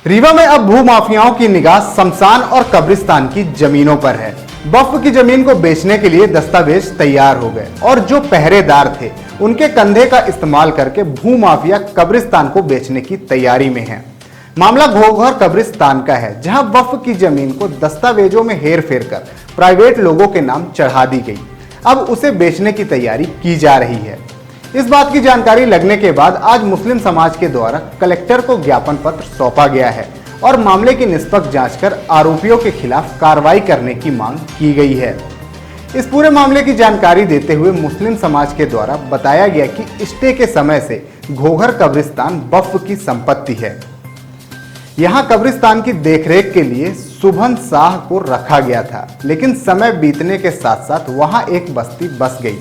रीवा में अब भू माफियाओं की निगाह शमशान और कब्रिस्तान की जमीनों पर है। वक्फ की जमीन को बेचने के लिए दस्तावेज तैयार हो गए और जो पहरेदार थे उनके कंधे का इस्तेमाल करके भू माफिया कब्रिस्तान को बेचने की तैयारी में है। मामला घोघर कब्रिस्तान का है, जहां वक्फ की जमीन को दस्तावेजों में हेर फेर कर प्राइवेट लोगों के नाम चढ़ा दी गई। अब उसे बेचने की तैयारी की जा रही है। इस बात की जानकारी लगने के बाद आज मुस्लिम समाज के द्वारा कलेक्टर को ज्ञापन पत्र सौंपा गया है और मामले की निष्पक्ष जांच कर आरोपियों के खिलाफ कार्रवाई करने की मांग की गई है। इस पूरे मामले की जानकारी देते हुए मुस्लिम समाज के द्वारा बताया गया कि स्टे के समय से घोघर कब्रिस्तान वक्फ की संपत्ति है। यहाँ कब्रिस्तान की देखरेख के लिए सुभन शाह को रखा गया था, लेकिन समय बीतने के साथ साथ वहाँ एक बस्ती बस गई।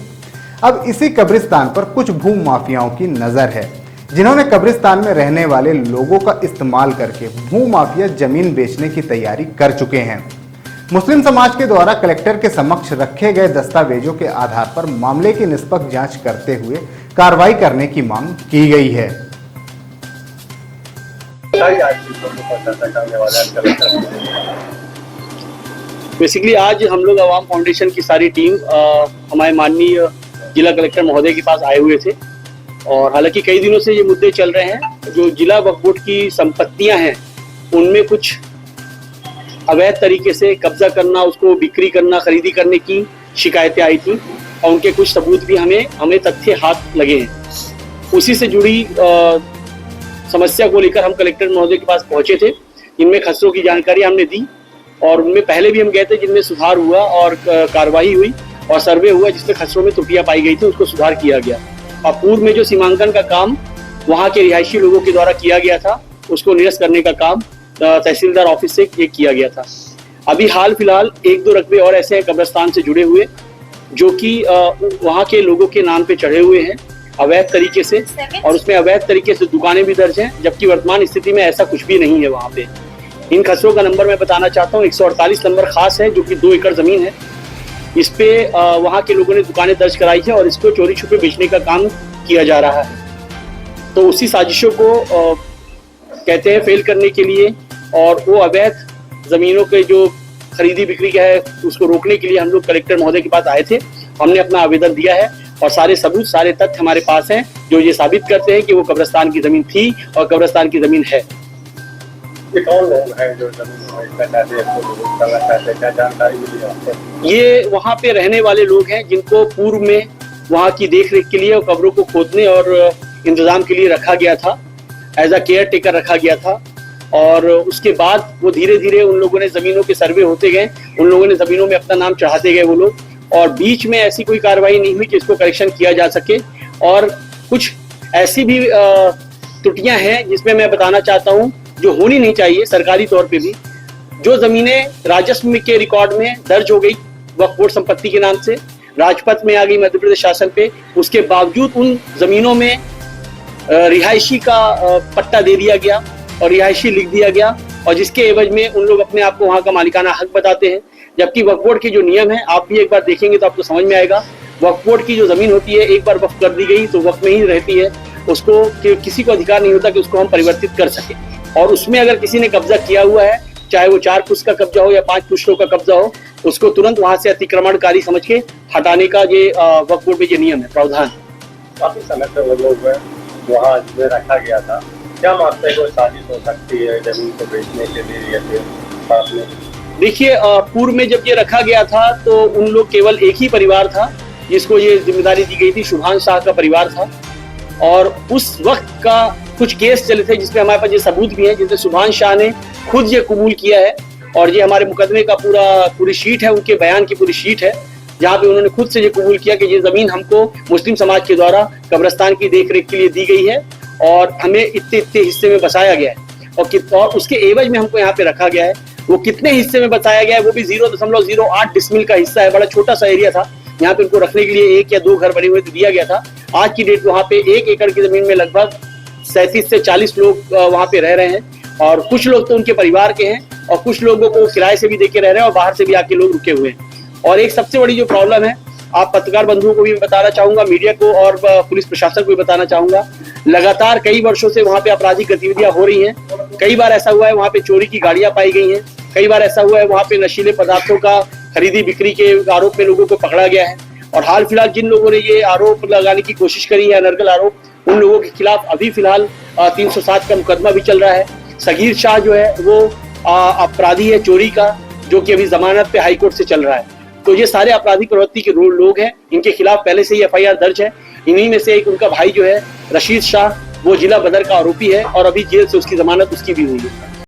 अब इसी कब्रिस्तान पर कुछ भू माफियाओं की नजर है, जिन्होंने कब्रिस्तान में रहने वाले लोगों का इस्तेमाल करके भू माफिया जमीन बेचने की तैयारी कर चुके हैं। मुस्लिम समाज के द्वारा कलेक्टर के समक्ष रखे गए दस्तावेजों के आधार पर मामले की निष्पक्ष जांच करते हुए कार्रवाई करने की मांग की गई है। बेसिकली आज हम लोग अवाम फाउंडेशन की सारी टीम हमारे माननीय जिला कलेक्टर महोदय के पास आए हुए थे और हालांकि कई दिनों से ये मुद्दे चल रहे हैं। जो जिला वक्फ बोर्ड की संपत्तियां हैं उनमें कुछ अवैध तरीके से कब्जा करना, उसको बिक्री करना, खरीदी करने की शिकायतें आई थी और उनके कुछ सबूत भी हमें तथ्य हाथ लगे हैं। उसी से जुड़ी समस्या को लेकर हम कलेक्टर महोदय के पास पहुंचे थे। इनमें खसरों की जानकारी हमने दी और उनमें पहले भी हम गए थे, जिनमें सुधार हुआ और कार्रवाई हुई और सर्वे हुआ, जिसमें खसरों में त्रुटियां पाई गई थी, उसको सुधार किया गया। और पूर्व में जो सीमांकन का काम वहाँ के रिहायशी लोगों के द्वारा किया गया था, उसको निरस्त करने का काम तहसीलदार ऑफिस से ये किया गया था। अभी हाल फिलहाल एक दो रकबे और ऐसे हैं कब्रिस्तान से जुड़े हुए, जो कि वहाँ के लोगों के नाम पे चढ़े हुए हैं अवैध तरीके से, और उसमें अवैध तरीके से दुकानें भी दर्ज हैं, जबकि वर्तमान स्थिति में ऐसा कुछ भी नहीं है वहाँ पे। इन खसरों का नंबर मैं बताना चाहता हूँ, 148 नंबर खास है, जो कि 2 एकड़ जमीन है। इस पे वहाँ के लोगों ने दुकानें दर्ज कराई है और इसको चोरी छुपे बेचने का काम किया जा रहा है। तो उसी साजिशों को कहते हैं फेल करने के लिए और वो अवैध जमीनों के जो खरीदी बिक्री का है उसको रोकने के लिए हम लोग कलेक्टर महोदय के पास आए थे। हमने अपना आवेदन दिया है और सारे सबूत, सारे तथ्य हमारे पास हैं जो ये साबित करते हैं कि वो कब्रिस्तान की जमीन थी और कब्रिस्तान की जमीन है। ये कौन लोग हैं जो क्या जानकारी मिली आपको? ये वहाँ पे रहने वाले लोग हैं जिनको पूर्व में वहाँ की देख रेख के लिए और कब्रों को खोदने और इंतजाम के लिए रखा गया था, एज अ केयर टेकर रखा गया था। और उसके बाद वो धीरे धीरे उन लोगों ने जमीनों के सर्वे होते गए, उन लोगों ने जमीनों में अपना नाम चढ़ाते गए वो लोग, और बीच में ऐसी कोई कार्रवाई नहीं हुई कि इसको करेक्शन किया जा सके। और कुछ ऐसी भी त्रुटियां हैं जिसमें मैं बताना चाहता हूं जो होनी नहीं चाहिए। सरकारी तौर पे भी जो जमीनें राजस्व के रिकॉर्ड में दर्ज हो गई वक्फ बोर्ड संपत्ति के नाम से, राजपत्र में आ गई मध्य प्रदेश शासन पे, उसके बावजूद उन जमीनों में रिहायशी का पट्टा दे दिया गया और रिहायशी लिख दिया गया, और जिसके एवज में उन लोग अपने आप को वहाँ का मालिकाना हक बताते हैं। जबकि वक्फ बोर्ड के जो नियम है, आप भी एक बार देखेंगे तो आपको समझ में आएगा। वक्फ बोर्ड की जो जमीन होती है, एक बार वक्फ कर दी गई तो वक्फ में ही रहती है, उसको किसी को अधिकार नहीं होता कि उसको हम परिवर्तित कर सके। और उसमें अगर किसी ने कब्जा किया हुआ है, चाहे वो 4 पुश्त का कब्जा हो या 5 पुश्तों का कब्जा हो, उसको तुरंत वहां से अतिक्रमणकारी समझ के हटाने का ये वक्फ बोर्ड में ये नियम है, प्रावधान। काफी समय से वो लोग वहाँ में रखा गया था, क्या मानते हैं कोई साजिश हो सकती है जमीन को बेचने के लिए या फिर? देखिए, पूर्व में जब ये रखा गया था तो उन लोग केवल एक ही परिवार था जिसको ये जिम्मेदारी दी गई थी, सुभान शाह का परिवार था। और उस वक्त का कुछ केस चले थे जिसमें हमारे पास ये सबूत भी है, जिसमें सुभान शाह ने खुद ये कबूल किया है और ये हमारे मुकदमे का पूरी शीट है, उनके बयान की पूरी शीट है, जहाँ पे उन्होंने खुद से ये कबूल किया कि ये जमीन हमको मुस्लिम समाज के द्वारा कब्रिस्तान की देखरेख के लिए दी गई है और हमें इतने हिस्से में बसाया गया है और उसके एवज में हमको यहाँ पे रखा गया है। वो कितने हिस्से में बसाया गया है, वो भी 0.08 डिसमिल का हिस्सा है, बड़ा छोटा सा एरिया था। यहाँ पे उनको रखने के लिए 1 या 2 घर बने हुए दिया गया था। आज की डेट वहाँ पे 1 एकड़ की जमीन में लगभग 37 से 40 लोग वहाँ पे रह रहे हैं, और कुछ लोग तो उनके परिवार के हैं और कुछ लोगों को किराए से भी देके रह रहे हैं और बाहर से भी आके लोग रुके हुए हैं। और एक सबसे बड़ी जो प्रॉब्लम है, आप पत्रकार बंधुओं को भी बताना चाहूंगा, मीडिया को और पुलिस प्रशासन को भी बताना चाहूंगा, लगातार कई वर्षों से वहां पे आपराधिक गतिविधियां हो रही हैं। कई बार ऐसा हुआ है वहां पे चोरी की गाड़ियां पाई गई हैं, कई बार ऐसा हुआ है वहां पे नशीले पदार्थों का खरीदी बिक्री के आरोप में लोगों को पकड़ा गया है। और हाल फिलहाल जिन लोगों ने ये आरोप लगाने की कोशिश करी है, अनर्गल आरोप, उन लोगों के खिलाफ अभी फिलहाल 307 का मुकदमा भी चल रहा है। सगीर शाह जो है वो अपराधी है चोरी का, जो कि अभी जमानत पे हाईकोर्ट से चल रहा है। तो ये सारे आपराधिक प्रवृत्ति के लोग हैं, इनके खिलाफ पहले से ही FIR दर्ज है। इन्हीं में से एक उनका भाई जो है रशीद शाह, वो जिला बदर का आरोपी है और अभी जेल से उसकी जमानत उसकी भी हुई है।